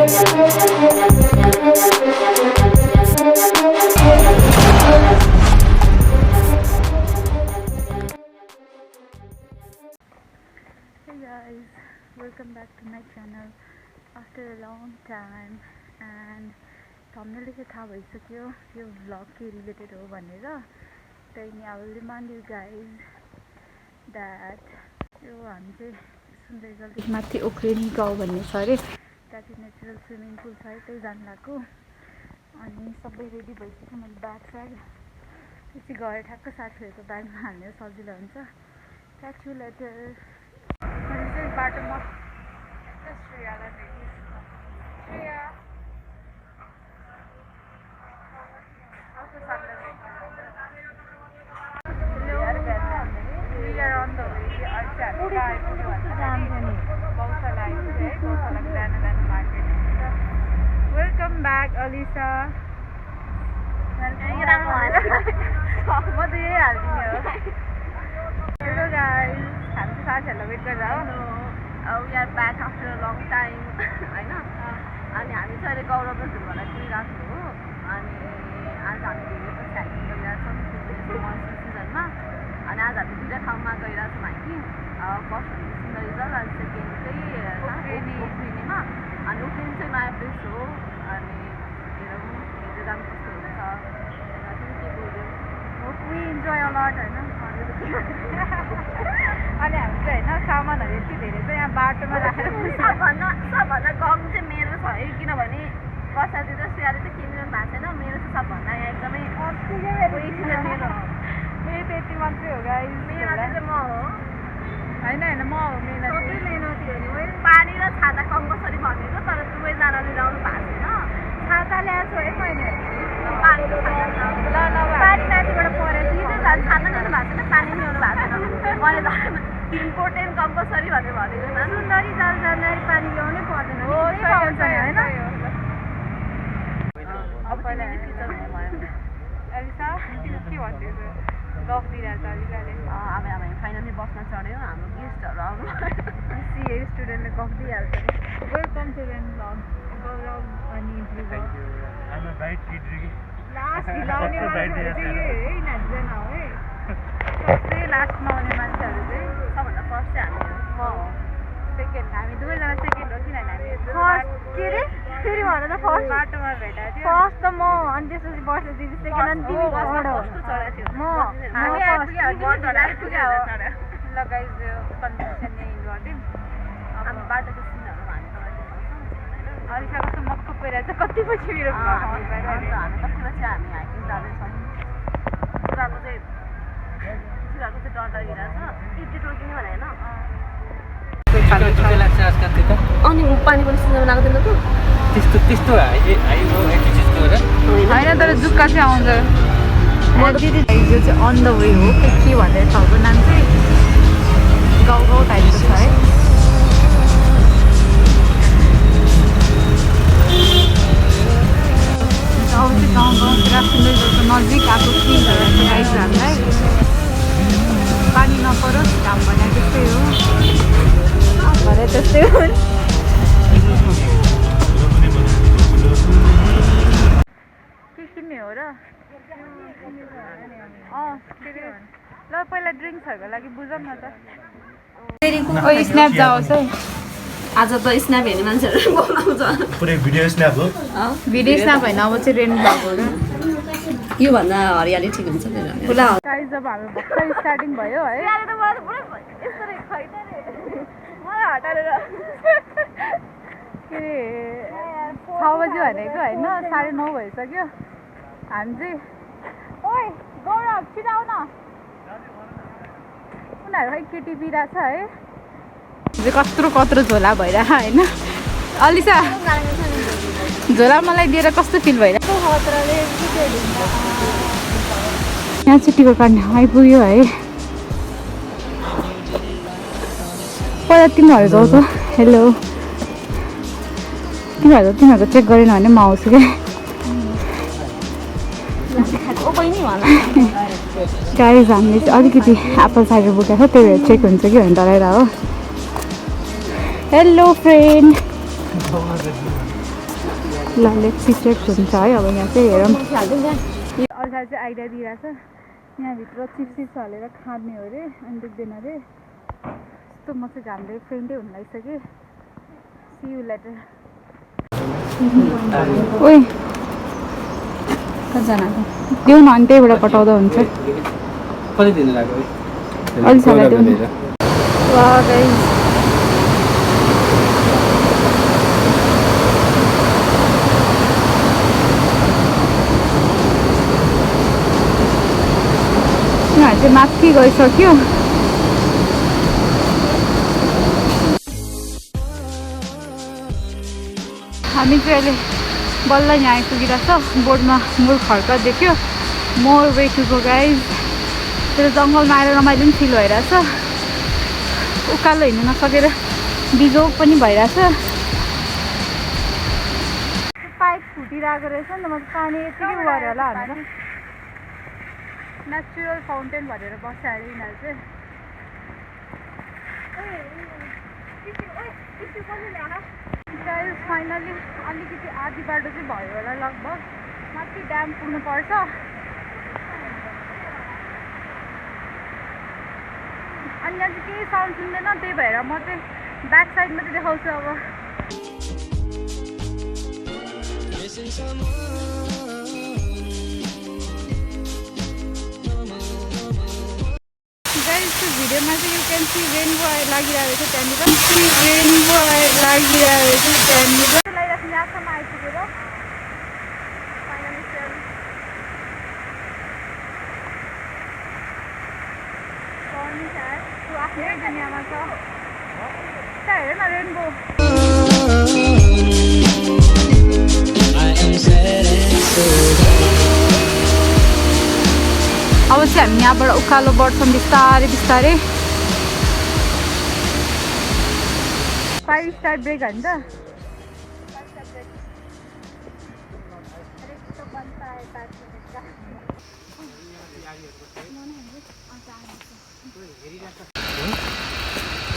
guys, welcome back to my channel after a long time and thumbnail देखि थाहा भइसक्यो यो vlog के related हो भनेर त्यही I will remind you guys that यो हामी चाहिँ सुन्दरगढ माथि ओख्रेनी गाउँ भन्ने छ अरे त्यहाँ चाहिँ नेचुरल स्विमिङ पुल छ है त्यही जान लाग्यो अनि सबै रेडी भइसक्यो मैले ब्याग स्याग त्यसै गएर ठ्याक्क साथीहरूको ब्यागमा हाल्ने सजिलो हुन्छ catch you later बाटोमा श्रेयालाई भेट्नु श्रेया वेलकम ब्याक अलिसा म त यही हालिदिने हो हेलो गाइस हामी साथीहरूलाई वेट गरेर हो We are back after a long time हैन अनि हामी चाहिँ अहिले गौरव र ध्रुवलाई कुरिरहेको हो अनि आज हामी धेरै पछि हाइकिङ गरिरहेछौँ मनसुन सिजनमा अनि आज हामी दुईवटा ठाउँमा गइरहेछौँ हाइकिङ फर्स्ट भनेको सिन्धुलीजल अनि सेकेन्ड चाहिँ ओख्रेनीमा अनि ओख्रेनी चाहिँ नयाँ प्लेस हो अनि हेरौँ हेरेर जानु कस्तो हुन्छ तिमी के बोल्यौ वी इन्जोय अ लट हैन अनि हामी चाहिँ होइन सामानहरू यति धेरै चाहिँ यहाँ बाटोमा राखेर सबभन्दा गर्नु चाहिँ मेरो छ है किनभने वर्षा दिँदा श्रेयाले चाहिँ किनिरहनु भएको छैन मेरो चाहिँ सबभन्दा यहाँ एकदमै मेरो त यति मात्रै हो गाइस मेहनती चाहिँ म हो होइन म हो मेहनती हो नि मैले पानी र छाता कम्पलसरी भनेको तर दुवैजनाले ल्याउनु भएको छैन छाता ल्याएको छु एक महिना पानी र छाता पानी माथिबाट परेर छाता ल्याउनु भएको छैन पानी ल्याउनु भएको छैन मैले त इम्पोर्टेन्ट कम्पलसरी भनेर भनेको सुन्दरी जाल जाँदाखेरि पानी ल्याउनै पर्दैन हो होइन अब पहिला एलिसा के भन्दैछ गफ दिइरहेको छ अलिकले अब हामी फाइनली बस्न चढ्यौँ हाम्रो गेस्टहरू आउनु स्टुडेन्टले गफ दिइहाल्छ वेलकम टु रेन ब्लग गौरव अनि लास्ट लाउने मान्छेहरू चाहिँ यही है नाच्दैन हो है सबसे लास्टमा आउने मान्छेहरू चाहिँ सबभन्दा फर्स्ट चाहिँ हामी म हो सेकेन्ड हामी दुवैजना सेकेन्ड हो किनभने हामी फर्स्ट के अरे फेरि भन त फर्स्ट बाटोमा भेटाएको थियो फर्स्ट त म अनि त्यसपछि वर्ष दिदी सेकेन्ड अनि तिमी फर्स्ट चढाएको थियो म हामी आइपुग्यो ल गाइस यो कन्भर्सेसन यही गऱ्यौँ अब बाटोको सिनहरू हामी अलिसा कस्तो मक्क परिरहेको छ कति पछि मेरो हामी कति पछि हामी हाइकिङ जाँदैछौँ सुराको चाहिँ डर लागिरहेको छ टिटी टोकिने भने होइन अनि पानी पनि सिजन लाग्दैन त त्यस्तो होइन तर जुक्का चाहिँ आउँछ यो चाहिँ अन द वे हो के भनेर ठाउँको नाम चाहिँ गाउँ टाइपको छ है गाउँ पुरा सुन्दरगढको नजिक आएको फिलहरू चाहिँ आइज हामीलाई पानी नपरोस् घाम भने त्यस्तै हो भने त्यस्तै हो के किन्ने हो र ल पहिला ड्रिङ्क्सहरूको लागि बुझौँ न त स्न्याप जाओस् है आज त स्न्याप हेर्ने मान्छेहरू बोलाउँछ पुरै भिडियो स्न्याप हो भिडियो स्न्याप होइन अब चाहिँ रेन ब्लग हो र यो भन्दा हरियाली ठिक हुन्छ खुला गाइस जब हाम्रो भर्खर स्टार्टिङ भयो है के अरे 6 बजी भनेको होइन 9:30 भइसक्यो हामी चाहिँ ओइ गौरव छिटो आऊ न उनीहरू खै केटी पिरहेछ है कत्रो झोला भइरहेको होइन अलिसा झोला मलाई दिएर कस्तो फिल भइरहेको यहाँ चाहिँ टिकट काट्ने आइपुग्यो है पहिला तिमीहरू जाऊ त हेलो तिमीहरूको चेक गरेन भने म आउँछु क्या गाइज हामीले चाहिँ अलिकति एप्पल साइडर बोकेको छ त्यही भएर चेक हुन्छ कि भनेर डराएर हो हेलो फ्रेन्ड ल लेट्स सी चेक हुन्छ है अब यहाँ चाहिँ हेरौँ यो अर्का चाहिँ आइडिया दिइरहेछ यहाँभित्र चिप्स हालेर खाने हो अरे अनि देख्दैन अरे यस्तो म चाहिँ घामले फ्रेन्डै हुन लागिसकेँ सी यु लेटर ओइ कतिजना देऊ न अनि त्यहीबाट पठाउँदा हुन्छ कति दिन लाग्यो अलि साला देऊ न वा गाइस यहाँ चाहिँ माथि गइसक्यो हामी चाहिँ अहिले बल्ल यहाँ आइपुगिरहेछ बोर्डमा मोर खड्क देख्यो more way to go guys त्यो जङ्गलमा आएर रमाइलो पनि फिल भइरहेछ उकालो हिँड्नु नसकेर बिजोग पनि भइरहेछ पाइप फुटिरहेको रहेछ नि त म पानी यतिकै गऱ्यो होला भनेर नेचुरल फाउन्टेन भनेर बस्छ अरे यिनीहरू चाहिँ गाइस फाइनली अलिकति आधी बाटो चाहिँ भयो होला लगभग माथि ड्याम पुग्नुपर्छ अनि यहाँ चाहिँ केही साउन्ड सुन्दैन त्यही भएर म चाहिँ ब्याक साइडमा चाहिँ देखाउँछु अब भिडियोमा चाहिँ यु क्यान सी रेनबो लागिरहेको छ त्यहाँनिर रेनबो लागिरहेको छ त्यहाँनिर लगाइरहेको यहाँसम्म आइपुगेर फाइनली गर्मी छ त्यो आफ्नै दुनियाँमा छ त्यहाँ हेर न रेनबो अब चाहिँ हामी यहाँबाट उकालो बढ्छौँ बिस्तारै बिस्तारै 5 स्टार ब्रेक हान्छ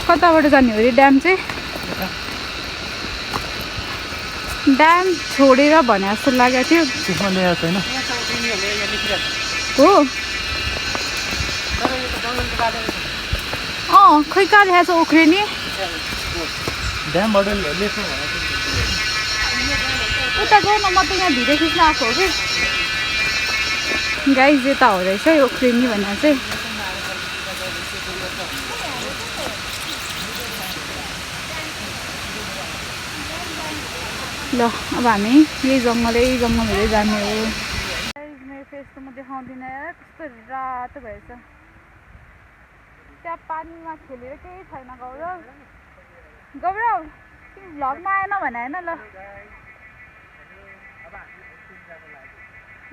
कताबाट जाने हो अरे ड्याम चाहिँ ड्याम छोडेर भने जस्तो लागेको थियो हो खै कहाँ लेखाएको छ ओख्रेनी उता गयो न म त यहाँ भिडियो खिच्न आएको हो कि गाइज यता हो रहेछ है ओख्रेनी भनेर चाहिँ ल अब हामी यही जङ्गल हुँदै जाने हो मेरो फेस त म देखाउँदिनँ यार कस्तो रातो भएछ त्यहाँ पानीमा खेलेर केही छैन गौरव तिमी भ्लगमा आएन भने होइन ल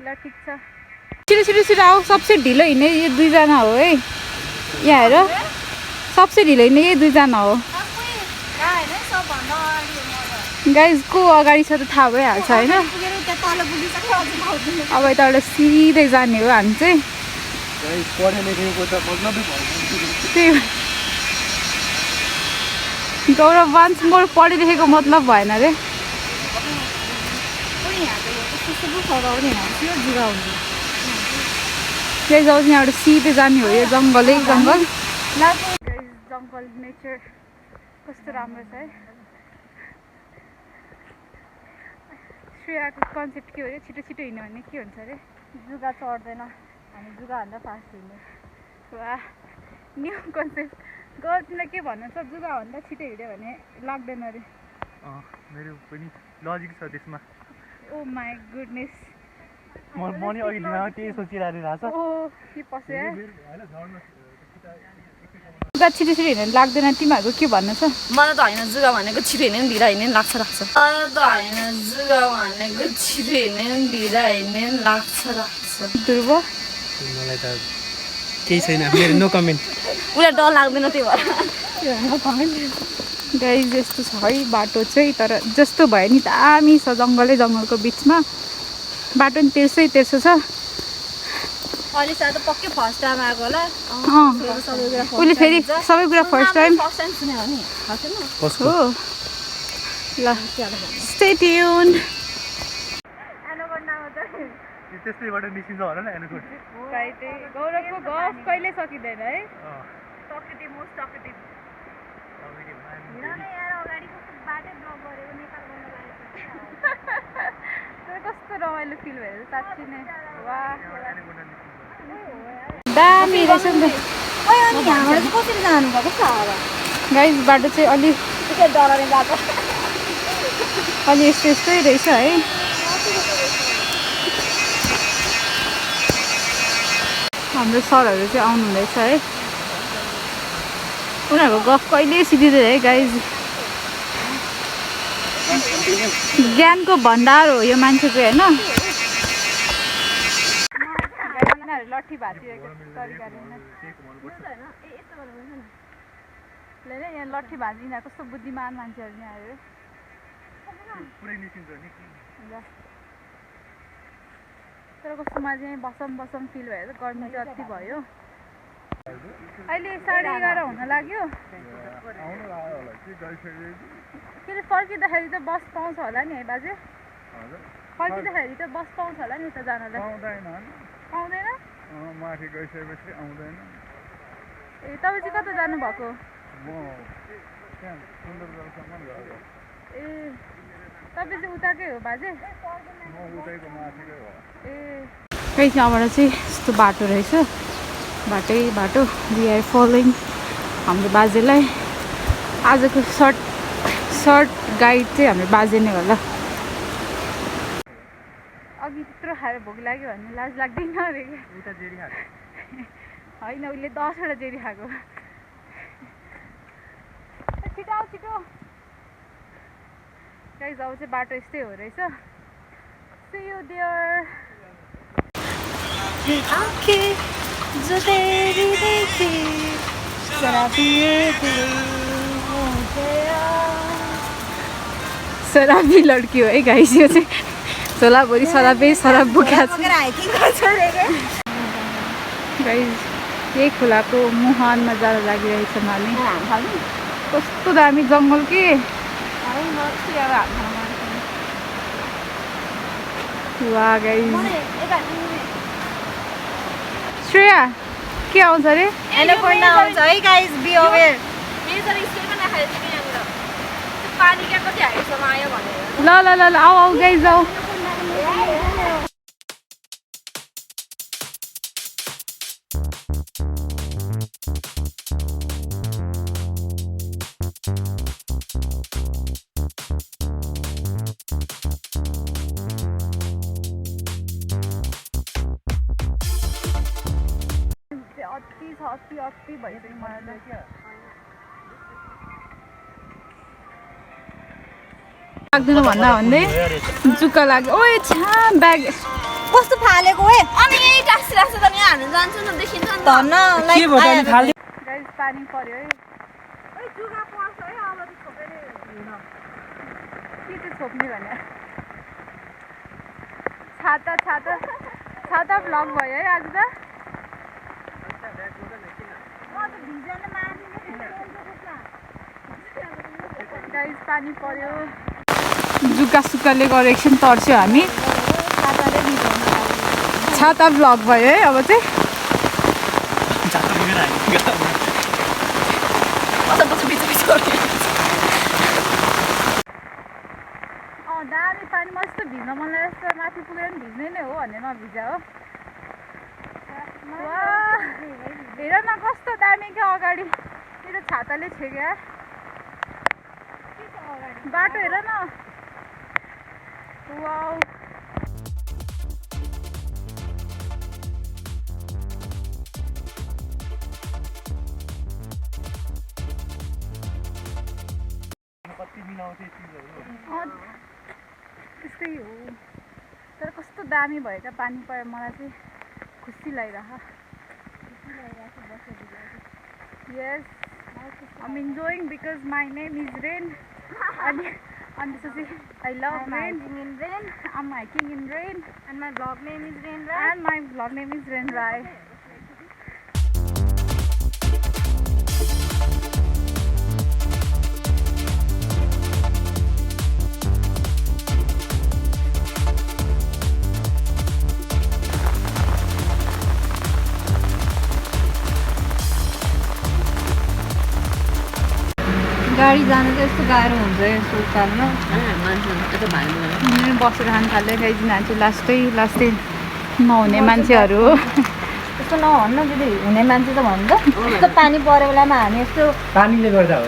ल ठिक छ छिटो आऊ सबसे ढिलो हिँड्ने यो दुईजना हो है यहाँ हेर सबसे ढिलो हिँड्ने यही दुईजना हो गाइज को अगाडि छ त थाहा भइहाल्छ होइन अब यताबाट सिधै जाने हो हामी चाहिँ गौरव वान्स मोर पढे लेखेको मतलब भएन रे त्यही जाउँछ यहाँबाट सिधै जाने हो यो जङ्गलै जङ्गल जङ्गल नेचर कस्तो राम्रो छ है श्रेयाको कन्सेप्ट के हो अरे छिटो हिँड्यो भने के हुन्छ अरे जुगा चढ्दैन हामी जुगाभन्दा फास्ट हिँड्ने वा न्यू कन्सेप्ट गर्छलाई के भन्नुहुन्छ जुगाभन्दा छिटो हिँड्यो भने लाग्दैन अरे मेरो पनि लजिक छ त्यसमा ओ माई गुडनेस म नि अघि दिनमा त्यही सोचिरहेको छ ओ के पस्यो जुगा छिटो हिँड्यो लाग्दैन तिमीहरूको के भन्नु छ मलाई त होइन जुगा भनेको छिटो हिँड्ने पनि ढिला हिँड्ने लाग्छ मलाई त होइन जुगा भनेको छिटो हिँड्ने पनि ढिला हिँड्ने लाग्छ ध्रुव मलाई त केही छैन मेरो नो कमेन्ट उसलाई डर लाग्दैन त्यो भएर गाइज यस्तो छ है बाटो चाहिँ तर जस्तो भयो नि दामी छ जङ्गलको बिचमा बाटो नि तेर्सै तेर्सो छ अहिले सायद पक्कै फर्स्ट टाइम आएको होला उसले फेरि सबै कुरा फर्स्ट टाइम सुने हो नि हो ल स्टे ट्युन्ड त्यस्तैबाट निस्किन्छ होला नि एनुकोट गौरवको गफ कहिले सकिँदैन है टकेटिभ मोस्ट टकेटिभ कस्तो रमाइलो फिल भयो साँच्ची नै वाह दामी रहेछ नि कसरी जानुभएको छ गाइस बाटो चाहिँ अलि डराउने बाटो अलि यस्तै रहेछ है हाम्रो सरहरू चाहिँ आउनु हुँदैछ है उनीहरूको गफ कहिले सिधिँदैन है गाइज ज्ञानको भण्डार हो यो मान्छे चाहिँ होइन यिनीहरू लट्ठी भाँचिरहेको तरिकाले यहाँ लट्ठी भाँची यिनीहरू कस्तो बुद्धिमान मान्छेहरू यिनीहरू तर कस्तो माझे बसम फिल भयो गर्मी चाहिँ अति भयो अहिले 11:30 हुन लाग्यो फेरि फर्किँदाखेरि त बस पाउँछ होला नि है बाजे फर्किँदाखेरि त बस पाउँछ होला नि त जानलाई पाउँदैन माथि गइसकेपछि आउँदैन ए तपाईँ चाहिँ कता जानुभएको म त्यहाँ सुन्दरबनसम्म गएको ए तपाईँ चाहिँ उताकै हो बाजे म उतैको माथिकै हो ए खै त्यहाँबाट चाहिँ यस्तो बाटो रहेछ बाटो वी आर फलोइङ हाम्रो बाजेलाई आजको सर्ट गाइड चाहिँ हाम्रो बाजे नै होला अघि त्यत्रो खाएर भोक लाग्यो भने लाज लाग्दैन अरे होइन उसले 10वटा जेरी खाएको छिटो गाइस अब चाहिँ बाटो यस्तै हो रहेछ See you there जो तेरी देखी शराबी लड्की हो है गाइस यो चाहिँ झोलाभरि शराब बोकेको छ गाइस यही खोलाको मुहानमा जान लागिरहेछ हामी कस्तो दामी जङ्गल के वाह गाइस श्रेया के आउँछ अरे एनाकोन्डा आउँछ है guys be aware major scale पनि राखेको छ यहाँनिर पानी क्या कति हाइटसम्म आयो भनेर ल आऊ गाइस जाऊ अति भइसक्यो मलाई लाग्दैन भन्दै जुक्का लाग्यो ओए छा ब्याग कस्तो फालेको ओए अनि यही टाक्सी राख्छ त यहाँ हाल्नु जान्छ नि देखिन्छ नि धन्न लाइक गाइस पानी पर्यो है ओए जुगा पर्छ है अब त छोपेर हिँड्न के चाहिँ छोप्ने भने छाता भ्लग भयो है आज त गाइस पानी पर्यो जुका सुक्काले गरेर एकछिन तर्स्यो हामी छाता भ्लग भयो है अब चाहिँ दामी पानी मस्तो भिज्न मन लाग्छ माथि पुगेर पनि भिज्ने नै हो भने नभिजा हो हेर न कस्तो दामी क्या अगाडि मेरो छाताले छेक्या बाटो हेर न वाउ त्यस्तै हो तर कस्तो दामी भयो क्या पानी पर्यो मलाई चाहिँ खुसी लागिरहेको yes I'm enjoying because my name is Rain and this is I love rain. I'm hiking in rain and my vlog name is Rain and my vlog name is Rain Rai. गाडी जानु चाहिँ यस्तो गाह्रो हुन्छ यस्तो उकालो मान्छे यता भाइ बसेर खानु थाल्यो खाइदिनु हाल्छु लास्टै नहुने मान्छेहरू हो त्यस्तो नभन्न दिदी हुने मान्छे त भन्नु त यस्तो पानी परेको बेलामा हामी यस्तो पानीले गर्दा हो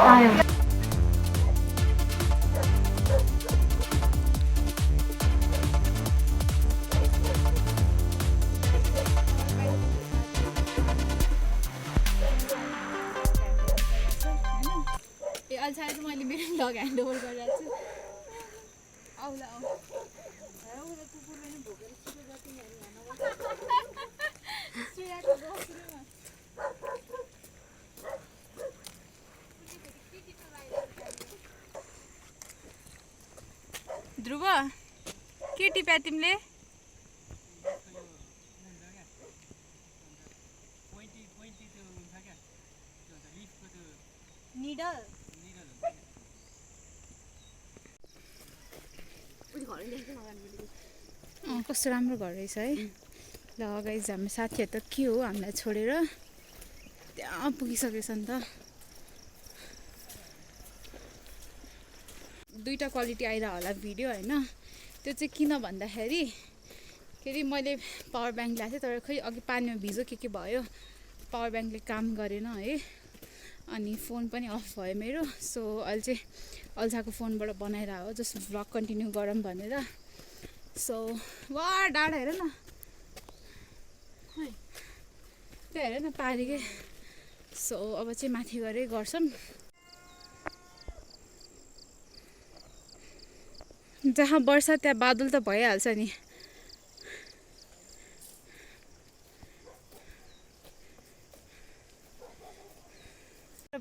आयो अहिले चाहिँ मैले मेरो ब्लग ह्यान्ड ओभर गरिरहेको छु आउला आऊ ध्रुव के टिप्या तिमीले निडल कस्तो राम्रो घर रहेछ है ल गाइज हाम्रो साथीहरू त के हो हामीलाई छोडेर त्यहाँ पुगिसकेछ नि त दुईवटा क्वालिटी आइरह होला भिडियो होइन त्यो चाहिँ किन भन्दाखेरि के अरे मैले पावर ब्याङ्क ल्याएको थिएँ तर खै अघि पानीमा भिजो के भयो पावर ब्याङ्कले काम गरेन है अनि फोन पनि अफ भयो मेरो सो अहिले चाहिँ अल्छाको फोनबाट बनाइरहेको हो जस्ट भ्लग कन्टिन्यू गरौँ भनेर सो वा डाँडा हेर न त्यो हेर न पारिकै सो अब चाहिँ माथि गएर गर्छौँ जहाँ वर्षा त्यहाँ बादल त भइहाल्छ नि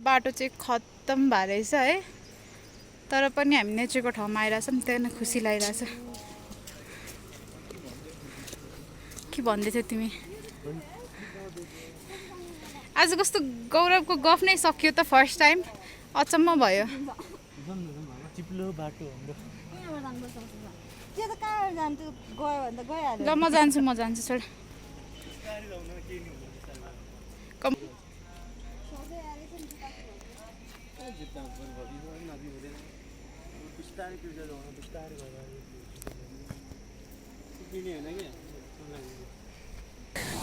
बाटो चाहिँ खत्तम भएर रहेछ है तर पनि हामी नेचरको ठाउँमा आइरहेछौँ त्यही नै खुसी लागिरहेछ के भन्दै थियौ तिमी आज कस्तो गौरवको गफ नै सक्यो त फर्स्ट टाइम अचम्म भयो ल म जान्छु छोड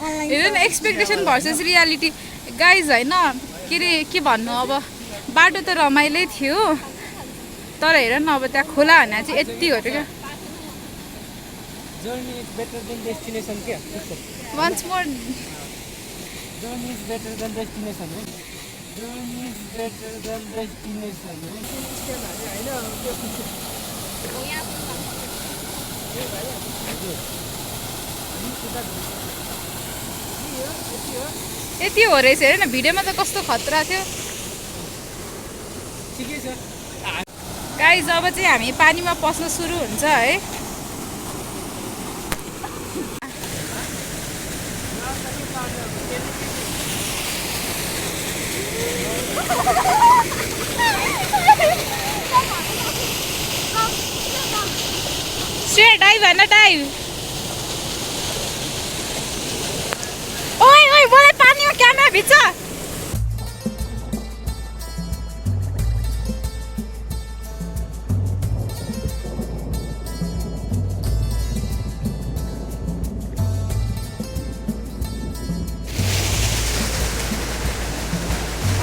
हेर न एक्सपेक्टेसन भर्सेस रियालिटी गाइज होइन के अरे के भन्नु अब बाटो त रमाइलै थियो तर हेर न अब त्यहाँ खोला भने चाहिँ यति हो क्या once more Journey is better than destination. Journey is better than destination. यति हो रहेछ हेर न भिडियोमा त कस्तो खतरा थियो ठिकै छ गाइज अब चाहिँ हामी पानीमा पस्न सुरु हुन्छ है Straight dive and a dive. Oi, boleh pani में camera भित्र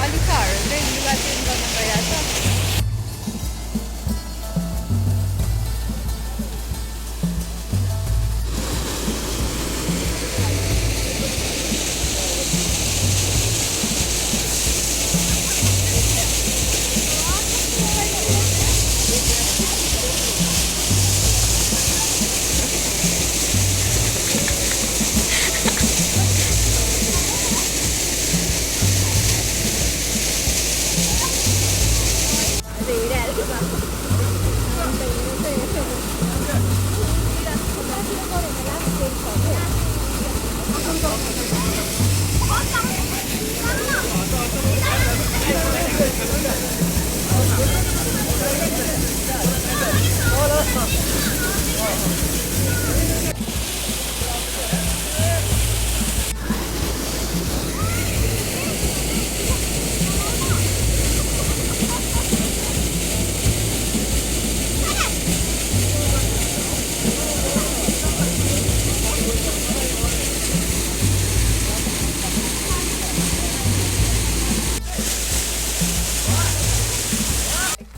अलिकहरूले लुगा चेन्ज गर्न गइरहेको छ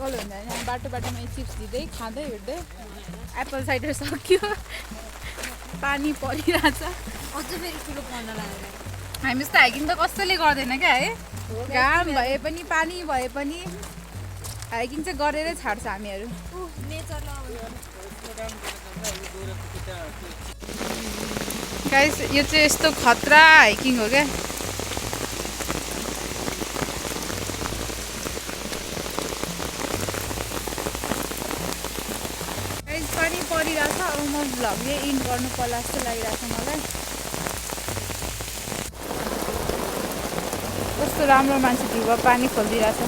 पागल हुन्छ नि बाटो बाटोमा चिप्स दिँदै खाँदै हिँड्दै एप्पल साइडर सक्यो पानी परिरहेछ अझ फेरि ठुलो पर्न लागेर हामी जस्तो हाइकिङ त कसैले गर्दैन क्या है घाम भए पनि पानी भए पनि हाइकिङ चाहिँ गरेरै छाड्छ हामीहरू गाइस यो चाहिँ यस्तो खतरा हाइकिङ हो क्या गाइस पानी परिरहेछ अब म भ्लग यही इन्ड गर्नु पर्ला जस्तो लागिरहेछ मलाई कस्तो राम्रो मान्छे ध्रुव पानी खोलिदिरहेछ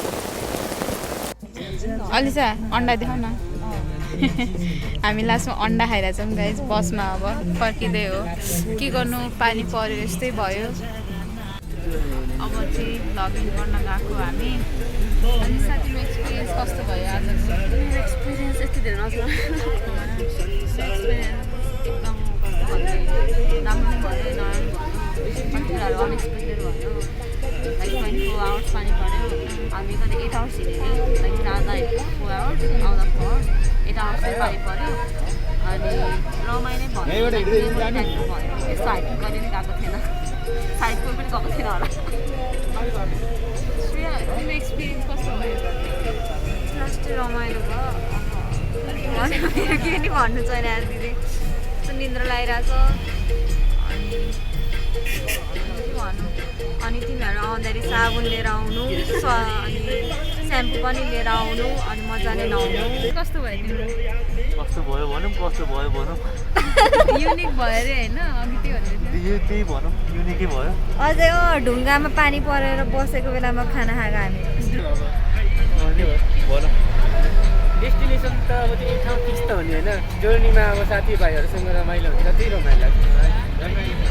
अलिसा अन्डा देखाउ न हामी लास्टमा अन्डा खाइरहेछौँ गाइस बसमा अब फर्किँदै हो के गर्नु पानी पऱ्यो यस्तै भयो अब चाहिँ भ्लगिङ गर्न गएको हामी अनि साथीको एक्सपिरियन्स कस्तो भयो आज एक्सपिरियन्स यति धेरै नछ एकदम कस्तो भन्ने राम्रो पनि भयो नराम्रो पनि भयो कति कुराहरू अनएक्सपेक्टेड भयो लाइक 24 आवर्स पानी पऱ्यो हामी कति 8 आवर्स हिँड्यो लाइक जाँदा 4 आवर्स आउँदा 4 आवर्स 8 आवर्स चाहिँ पानी पऱ्यो अनि रमाइलो भयो यस्तो हाइकिङ कहिले पनि गएको थिएन साइडको पनि गएको थिएन होला तिम्रो एक्सपिरियन्स कस्तो भयो लास्ट रमाइलो भयो मेरो के नि भन्नु छैन यार दिदी यस्तो निन्द्रा लागिरहेछ अनि तिमीहरू आउँदाखेरि साबुन लिएर आउनु अनि स्याम्पू पनि लिएर आउनु अनि मजाले नुहाउनु कस्तो भयो तिम्रो कस्तो भयो भनौँ युनिक भयो अरे होइन अघि त्यही भनौँ युनिकै भयो अझै ढुङ्गामा पानी परेर बसेको बेलामा खाना खाएको हामी भनौँ डेस्टिनेसन त अब त्यो ठाउँ फिक्स त हुने होइन जर्नीमा अब साथीभाइहरूसँग रमाइलो हुन्छ त्यही रमाइलो लाग्छ